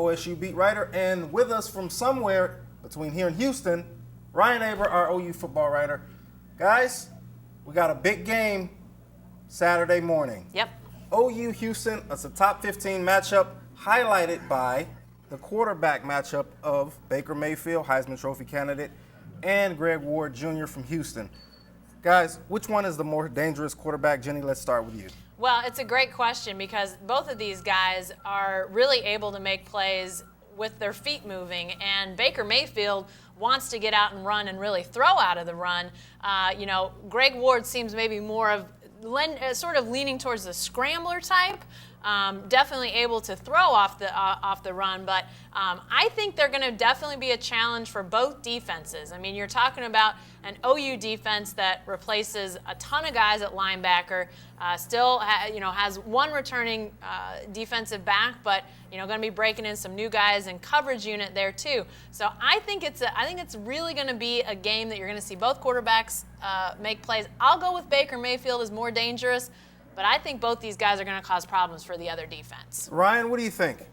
OSU beat writer, and with us from somewhere between here and Houston, Ryan Aber, our OU football writer. Guys, we got a big game Saturday morning. Yep. OU Houston, it's a top 15 matchup highlighted by the quarterback matchup of Baker Mayfield, Heisman Trophy candidate, and Greg Ward Jr. from Houston. Guys, which one is the more dangerous quarterback? Jenni, let's start with you. Well, it's a great question because both of these guys are really able to make plays with their feet moving, and Baker Mayfield wants to get out and run and really throw out of the run. Greg Ward seems maybe more of sort of leaning towards the scrambler type. Definitely able to throw off the run, but I think they're going to definitely be a challenge for both defenses. I mean, you're talking about an OU defense that replaces a ton of guys at linebacker, has one returning defensive back, but going to be breaking in some new guys in coverage unit there too. So I think it's really going to be a game that you're going to see both quarterbacks make plays. I'll go with Baker Mayfield as more dangerous. But I think both these guys are going to cause problems for the other defense. Ryan, what do you think?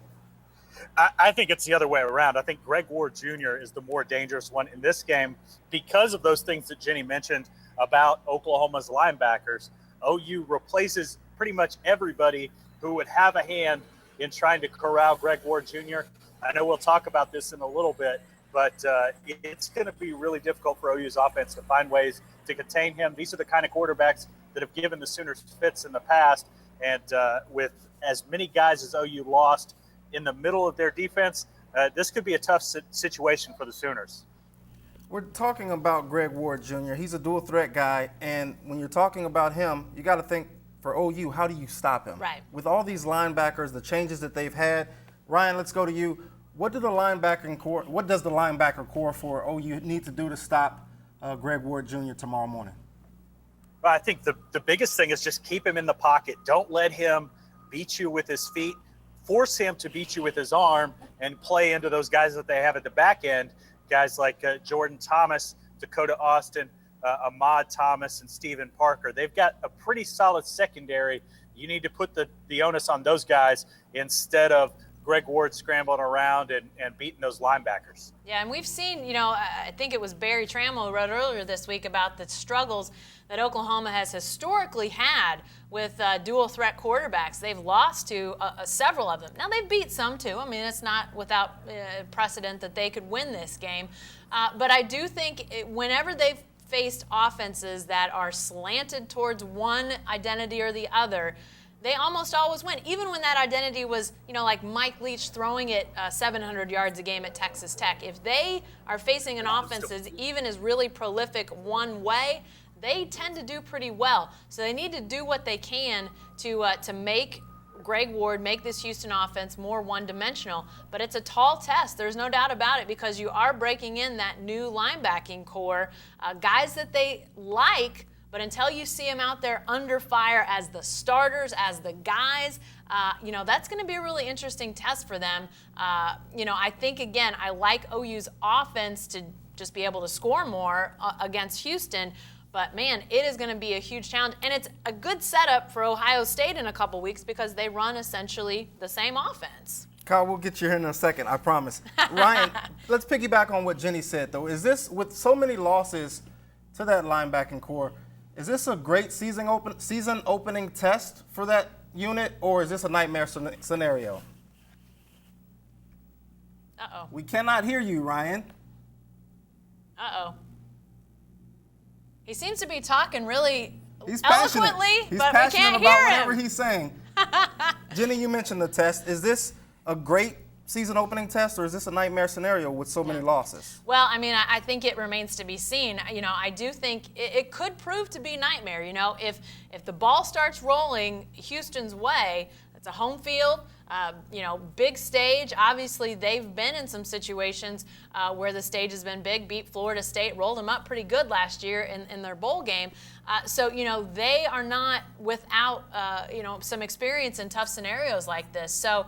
I think it's the other way around. I think Greg Ward Jr. is the more dangerous one in this game because of those things that Jenni mentioned about Oklahoma's linebackers. OU replaces pretty much everybody who would have a hand in trying to corral Greg Ward Jr. I know we'll talk about this in a little bit, but it's going to be really difficult for OU's offense to find ways to contain him. These are the kind of quarterbacks that have given the Sooners fits in the past, and with as many guys as OU lost in the middle of their defense, this could be a tough situation for the Sooners. We're talking about Greg Ward Jr. He's a dual threat guy, and when you're talking about him, you got to think for OU, how do you stop him? Right. With all these linebackers, the changes that they've had, Ryan, let's go to you. What does the linebacker core for OU need to do to stop Greg Ward Jr. tomorrow morning? I think the biggest thing is just keep him in the pocket. Don't let him beat you with his feet. Force him to beat you with his arm and play into those guys that they have at the back end, guys like Jordan Thomas, Dakota Austin, Ahmad Thomas, and Steven Parker. They've got a pretty solid secondary. You need to put the onus on those guys instead of Greg Ward scrambling around and beating those linebackers. Yeah, and we've seen, I think it was Barry Trammell who wrote earlier this week about the struggles that Oklahoma has historically had with dual threat quarterbacks. They've lost to several of them. Now, they've beat some too. I mean, it's not without precedent that they could win this game. But I do think whenever they've faced offenses that are slanted towards one identity or the other, they almost always win, even when that identity was, like Mike Leach throwing it 700 yards a game at Texas Tech. If they are facing an offense that even is really prolific one way, they tend to do pretty well. So they need to do what they can to make Greg Ward, make this Houston offense more one-dimensional. But it's a tall test. There's no doubt about it because you are breaking in that new linebacking core, guys that they like. But until you see them out there under fire as the starters, as the guys, that's going to be a really interesting test for them. I think, again, I like OU's offense to just be able to score more against Houston. But, man, it is going to be a huge challenge. And it's a good setup for Ohio State in a couple weeks because they run essentially the same offense. Kyle, we'll get you here in a second, I promise. Ryan, let's piggyback on what Jenni said, though. Is this, with so many losses to that linebacking core, is this a great season opening test for that unit, or is this a nightmare scenario? Uh-oh. We cannot hear you, Ryan. Uh-oh. He seems to be talking really He's eloquently, He's but passionate we can't about hear whatever him. he's saying. Jenni, you mentioned the test. Is this a great season opening test, or is this a nightmare scenario with so many losses? Well, I mean, I think it remains to be seen. I do think it could prove to be nightmare. If the ball starts rolling Houston's way, it's a home field. Big stage. Obviously, they've been in some situations where the stage has been big. Beat Florida State, rolled them up pretty good last year in their bowl game. So they are not without, some experience in tough scenarios like this. So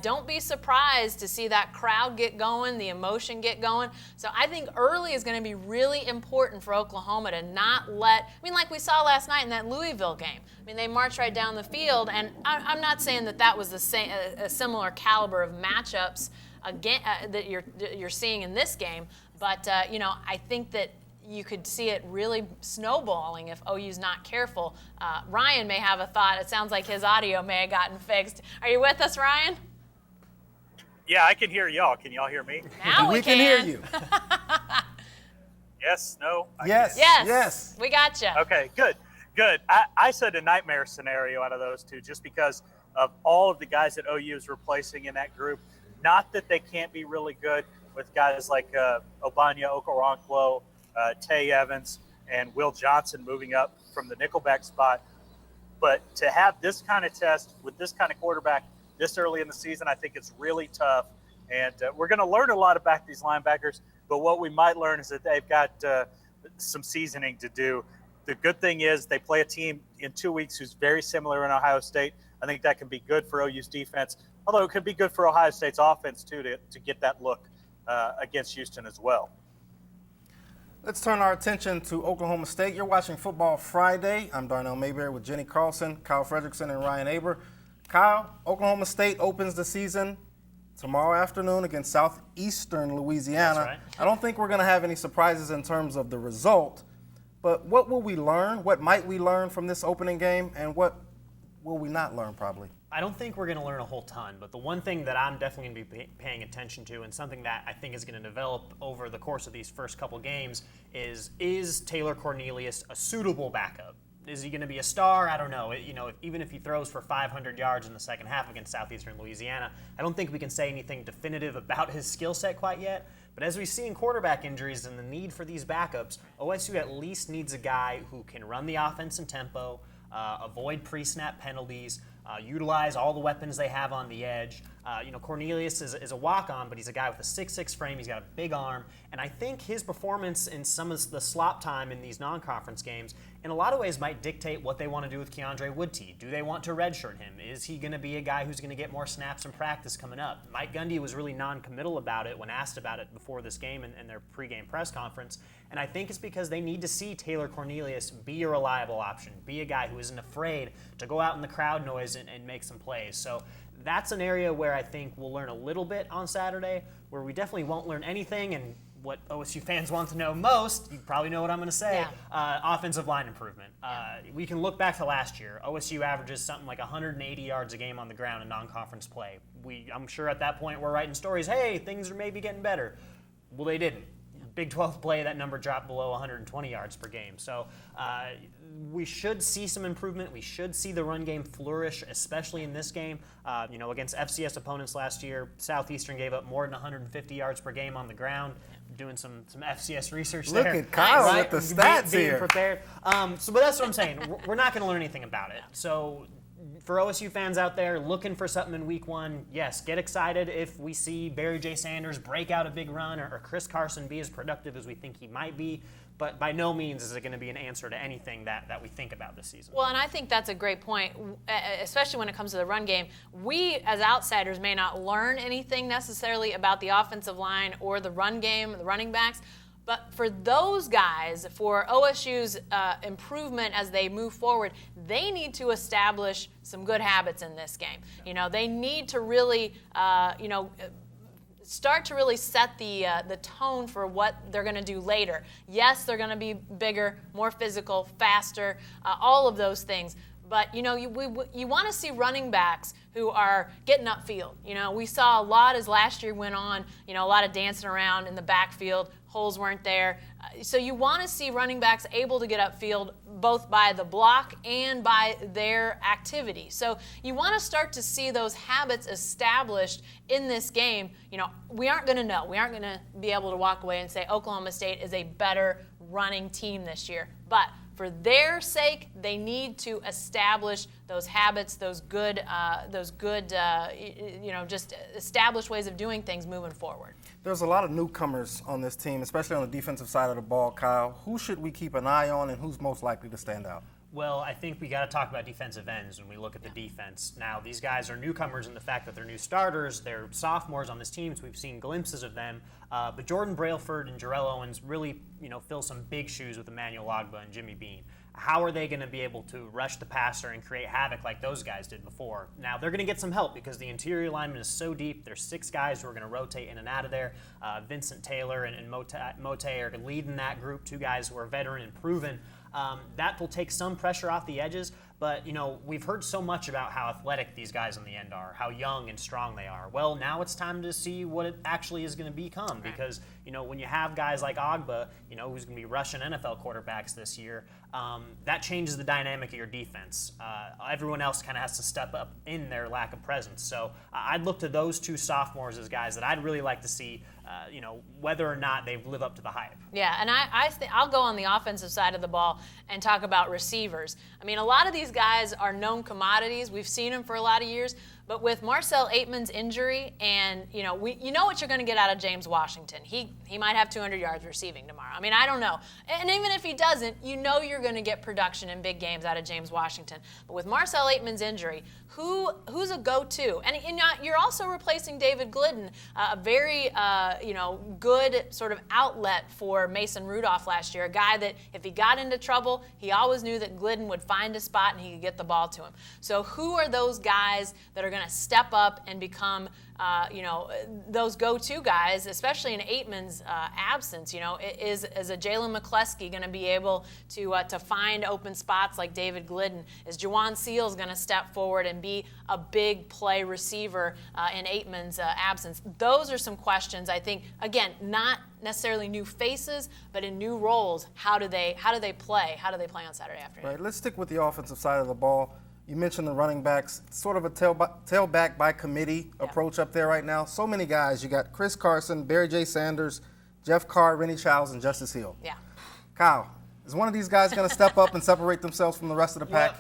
don't be surprised to see that crowd get going, the emotion get going. So I think early is going to be really important for Oklahoma to not like we saw last night in that Louisville game. I mean, they marched right down the field, and I'm not saying that was the same, a similar caliber of matchups again that you're seeing in this game. But I think that you could see it really snowballing if OU's not careful. Ryan may have a thought. It sounds like his audio may have gotten fixed. Are you with us, Ryan? Yeah, I can hear y'all. Can y'all hear me? Now we can hear you. Yes, no? Yes. We got you. Okay, good. I said a nightmare scenario out of those two just because of all of the guys that OU is replacing in that group. Not that they can't be really good with guys like Obanya Okoronkwo, Tay Evans, and Will Johnson moving up from the nickelback spot. But to have this kind of test with this kind of quarterback this early in the season, I think it's really tough. And we're going to learn a lot about these linebackers, but what we might learn is that they've got some seasoning to do. The good thing is they play a team in 2 weeks who's very similar in Ohio State. I think that can be good for OU's defense, although it could be good for Ohio State's offense, too, to get that look against Houston as well. Let's turn our attention to Oklahoma State. You're watching Football Friday. I'm Darnell Mayberry with Jenni Carlson, Kyle Fredrickson, and Ryan Aber. Kyle, Oklahoma State opens the season tomorrow afternoon against Southeastern Louisiana. That's right. I don't think we're going to have any surprises in terms of the result, but what will we learn? What might we learn from this opening game, and what will we not learn probably? I don't think we're going to learn a whole ton, but the one thing that I'm definitely going to be paying attention to, and something that I think is going to develop over the course of these first couple games, is Taylor Cornelius a suitable backup? Is he going to be a star? I don't know. Even if he throws for 500 yards in the second half against Southeastern Louisiana, I don't think we can say anything definitive about his skill set quite yet. But as we see in quarterback injuries and the need for these backups, OSU at least needs a guy who can run the offense in tempo, avoid pre-snap penalties, utilize all the weapons they have on the edge. Cornelius is a walk-on, but he's a guy with a 6'6" frame. He's got a big arm. And I think his performance in some of the slop time in these non-conference games in a lot of ways might dictate what they want to do with Keandre Woodtee. Do they want to redshirt him? Is he going to be a guy who's going to get more snaps in practice coming up? Mike Gundy was really non-committal about it when asked about it before this game in their pregame press conference. And I think it's because they need to see Taylor Cornelius be a reliable option, be a guy who isn't afraid to go out in the crowd noise and make some plays. So that's an area where I think we'll learn a little bit on Saturday, where we definitely won't learn anything. And what OSU fans want to know most, you probably know what I'm going to say, offensive line improvement. We can look back to last year. OSU averages something like 180 yards a game on the ground in non-conference play. I'm sure at that point we're writing stories, hey, things are maybe getting better. Well, they didn't. Big 12 play, that number dropped below 120 yards per game. So we should see some improvement. We should see the run game flourish, especially in this game. Against FCS opponents last year, Southeastern gave up more than 150 yards per game on the ground. Doing some FCS research there. Look at Kyle with the stats being here. Prepared. But that's what I'm saying. We're not going to learn anything about it. So for OSU fans out there looking for something in week one, yes, get excited if we see Barry J. Sanders break out a big run or Chris Carson be as productive as we think he might be. But by no means is it going to be an answer to anything that we think about this season. Well, and I think that's a great point, especially when it comes to the run game. We, as outsiders, may not learn anything necessarily about the offensive line or the run game, the running backs. But for those guys, for OSU's improvement as they move forward, they need to establish some good habits in this game. They need to really, start to really set the tone for what they're going to do later. Yes, they're going to be bigger, more physical, faster, all of those things. But, you want to see running backs who are getting upfield. We saw a lot as last year went on, a lot of dancing around in the backfield. Holes weren't there. So you want to see running backs able to get upfield both by the block and by their activity. So you want to start to see those habits established in this game. We aren't going to know. We aren't going to be able to walk away and say Oklahoma State is a better running team this year. But for their sake, they need to establish those habits, just established ways of doing things moving forward. There's a lot of newcomers on this team, especially on the defensive side of the ball, Kyle. Who should we keep an eye on, and who's most likely to stand out? Well, I think we got to talk about defensive ends when we look at the defense. Now, these guys are newcomers in the fact that they're new starters. They're sophomores on this team, so we've seen glimpses of them. But Jordan Brailford and Jarrell Owens really, fill some big shoes with Emmanuel Ogbah and Jimmy Bean. how are they going to be able to rush the passer and create havoc like those guys did before? Now, they're going to get some help because the interior alignment is so deep. There's 6 guys who are going to rotate in and out of there. Vincent Taylor and Mote are leading that group, 2 guys who are veteran and proven. That will take some pressure off the edges, but we've heard so much about how athletic these guys on the end are, how young and strong they are. Well, now it's time to see what it actually is going to become, because when you have guys like Ogba, who's going to be rushing NFL quarterbacks this year, that changes the dynamic of your defense. Everyone else kind of has to step up in their lack of presence. So I'd look to those 2 sophomores as guys that I'd really like to see, whether or not they live up to the hype. Yeah, and I'll go on the offensive side of the ball and talk about receivers. I mean, a lot of these guys are known commodities. We've seen them for a lot of years. But with Marcell Ateman's injury, and you know what you're going to get out of James Washington. He might have 200 yards receiving tomorrow. I mean, I don't know. And even if he doesn't, you're going to get production in big games out of James Washington. But with Marcell Ateman's injury, who's a go-to? And you're also replacing David Glidden, a very good sort of outlet for Mason Rudolph last year. A guy that if he got into trouble, he always knew that Glidden would find a spot and he could get the ball to him. So who are those guys that are going to step up and become those go-to guys, especially in Ateman's absence? Is a Jalen McCleskey going to be able to find open spots like David Glidden? Is Juwan Seals going to step forward and be a big play receiver in Ateman's absence? Those are some questions. I think, again, not necessarily new faces, but in new roles. How do they play? How do they play on Saturday afternoon? Right. Let's stick with the offensive side of the ball. You mentioned the running backs, sort of a tailback by committee approach up there right now. So many guys. You got Chris Carson, Barry J. Sanders, Jeff Carr, Rennie Childs, and Justice Hill. Yeah. Kyle, is one of these guys going to step up and separate themselves from the rest of the pack?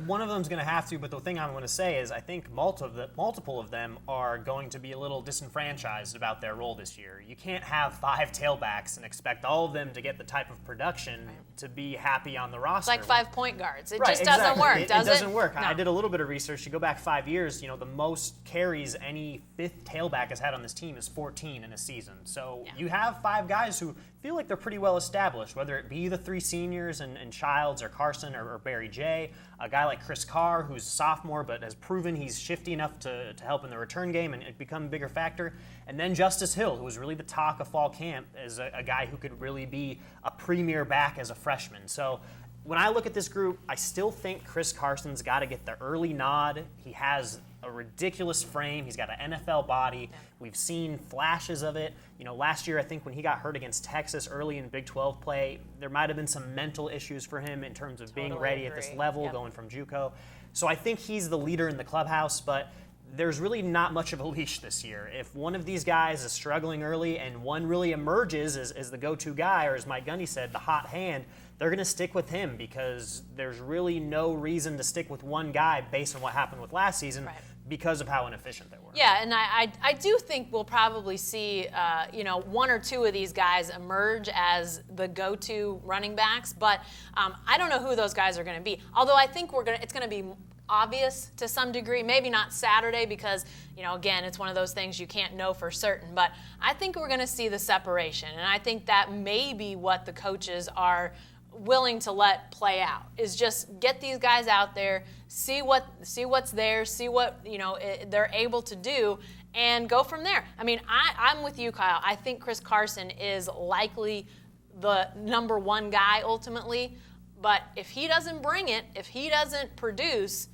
One of them's going to have to, but the thing I'm going to say is I think multiple of them are going to be a little disenfranchised about their role this year. You can't have 5 tailbacks and expect all of them to get the type of production to be happy on the roster. It's like 5 point guards. It right, just doesn't work, does it? It doesn't work. No. I did a little bit of research. You go back 5 years, the most carries any 5th tailback has had on this team is 14 in a season. So you have 5 guys who feel like they're pretty well established, whether it be the 3 seniors and Childs or Carson or Barry J., a guy like Chris Carr, who's a sophomore but has proven he's shifty enough to help in the return game and become a bigger factor. And then Justice Hill, who was really the talk of fall camp as a guy who could really be a premier back as a freshman. So when I look at this group, I still think Chris Carson's got to get the early nod. He has a ridiculous frame. He's got an NFL body. We've seen flashes of it. Last year, I think when he got hurt against Texas early in Big 12 play, there might have been some mental issues for him in terms of being ready at this level, going from JUCO. So I think he's the leader in the clubhouse, but there's really not much of a leash this year. If one of these guys is struggling early and one really emerges as the go-to guy, or as Mike Gundy said, the hot hand, they're going to stick with him because there's really no reason to stick with one guy based on what happened with last season. Right. Because of how inefficient they were. Yeah, and I do think we'll probably see, 1 or 2 of these guys emerge as the go-to running backs, but I don't know who those guys are going to be. Although I think it's going to be obvious to some degree, maybe not Saturday because, again, it's one of those things you can't know for certain, but I think we're going to see the separation, and I think that may be what the coaches are willing to let play out, is just get these guys out there, see what's there, see what they're able to do, and go from there. I mean, I'm with you, Kyle. I think Chris Carson is likely the number 1 guy ultimately, but if he doesn't bring it, if he doesn't produce,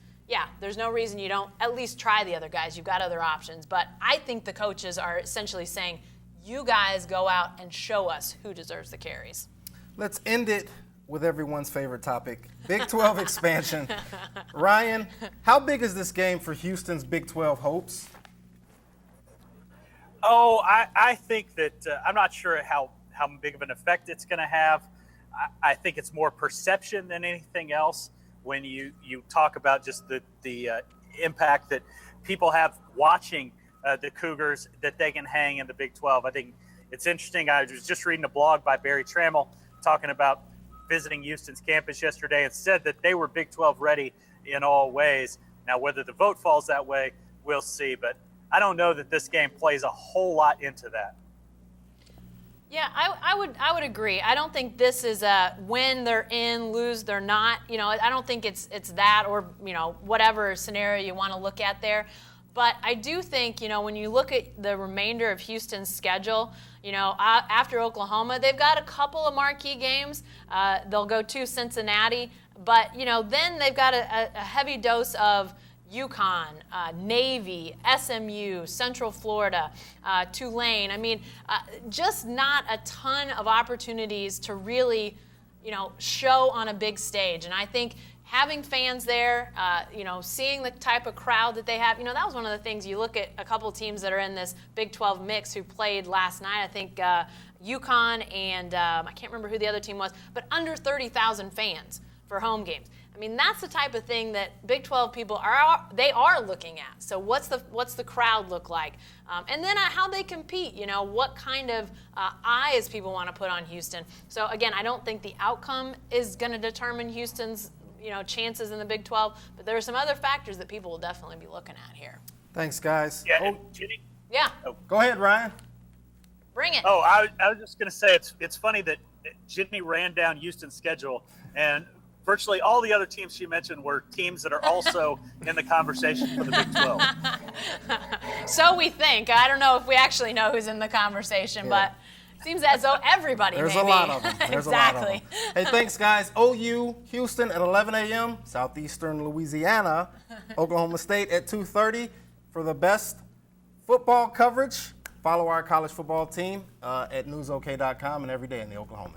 there's no reason you don't at least try the other guys. You've got other options, but I think the coaches are essentially saying, you guys go out and show us who deserves the carries. Let's end it with everyone's favorite topic, Big 12 expansion. Ryan, how big is this game for Houston's Big 12 hopes? I think that I'm not sure how big of an effect it's going to have. I think it's more perception than anything else when you talk about just the impact that people have watching the Cougars that they can hang in the Big 12. I think it's interesting. I was just reading a blog by Barry Trammell talking about visiting Houston's campus yesterday and said that they were Big 12 ready in all ways. Now, whether the vote falls that way, we'll see. But I don't know that this game plays a whole lot into that. Yeah, I would agree. I don't think this is a win they're in, lose they're not. I don't think it's that or whatever scenario you want to look at there. But I do think when you look at the remainder of Houston's schedule, after Oklahoma, they've got a couple of marquee games. They'll go to Cincinnati, but then they've got a heavy dose of UConn, Navy, SMU, Central Florida, Tulane. I mean, just not a ton of opportunities to really, show on a big stage. And I think having fans there, seeing the type of crowd that they have, that was one of the things. You look at a couple teams that are in this Big 12 mix who played last night. I think UConn and I can't remember who the other team was, but under 30,000 fans for home games. I mean, that's the type of thing that Big 12 people are looking at. So what's the crowd look like? And then how they compete, what kind of eyes people want to put on Houston. So again, I don't think the outcome is going to determine Houston's chances in the Big 12, but there are some other factors that people will definitely be looking at here. Thanks, guys. Yeah, Jenni? Yeah. Oh. Go ahead, Ryan. Bring it. Oh, I was just going to say it's funny that Jenni ran down Houston's schedule, and virtually all the other teams she mentioned were teams that are also in the conversation for the Big 12. So we think. I don't know if we actually know who's in the conversation, but it seems as though everybody There's may a lot of them. There's exactly. a lot of them. Hey, thanks, guys. OU, Houston at 11 a.m., Southeastern Louisiana, Oklahoma State at 2:30. For the best football coverage, follow our college football team at newsok.com and every day in the Oklahoman.